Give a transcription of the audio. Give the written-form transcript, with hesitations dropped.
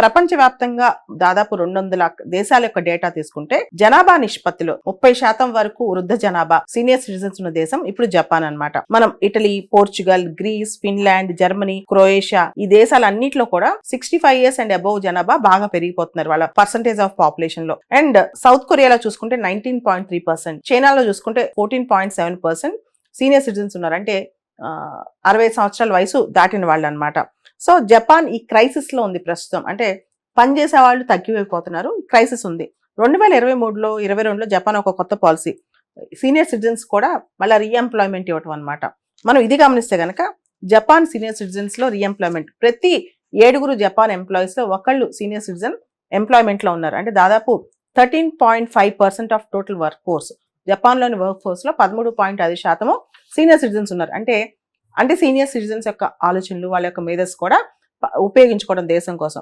ప్రపంచవ్యాప్తంగా దాదాపు 200 దేశాల యొక్క డేటా తీసుకుంటే జనాభా నిష్పత్తిలో 30% వరకు వృద్ధ జనాభా సీనియర్ సిటిజన్స్ ఉన్న దేశం ఇప్పుడు జపాన్ అన్నమాట. మనం Italy, Portugal, Greece, Finland, Germany, Croatia ఈ దేశాలన్నింటిలో కూడా 65 years అండ్ అబోవ్ జనాభా బాగా పెరిగిపోతున్నారు వాళ్ళ పర్సంటేజ్ ఆఫ్ పాపులేషన్ లో. అండ్ సౌత్ కొరియాలో చూసుకుంటే 19.3%, చైనాలో చూసుకుంటే 14.7% సీనియర్ సిటిజన్స్ ఉన్నారు. అంటే 60 సంవత్సరాల వయసు దాటిన వాళ్ళు అనమాట. సో జపాన్ ఈ క్రైసిస్ లో ఉంది ప్రస్తుతం. అంటే పనిచేసే వాళ్ళు తగ్గిపోతున్నారు, క్రైసిస్ ఉంది. 2023లో 22లో జపాన్ ఒక కొత్త పాలసీ, సీనియర్ సిటిజన్స్ కూడా మళ్ళీ రీఎంప్లాయ్మెంట్ ఇవ్వటం అనమాట. మనం ఇది గమనిస్తే కనుక జపాన్ సీనియర్ సిటిజన్స్ లో రీఎంప్లాయ్మెంట్, ప్రతి 7 జపాన్ ఎంప్లాయీస్ లో ఒకళ్ళు సీనియర్ సిటిజన్ ఎంప్లాయ్మెంట్ లో ఉన్నారు. అంటే దాదాపు 13.5% ఆఫ్ టోటల్ వర్క్ ఫోర్స్, జపాన్లోని వర్క్ ఫోర్స్ లో 13.5% సీనియర్ సిటిజన్స్ ఉన్నారు. అంటే సీనియర్ సిటిజన్స్ యొక్క ఆలోచనలు, వాళ్ళ యొక్క మేధస్సు కూడా ఉపయోగించుకోవడం దేశం కోసం.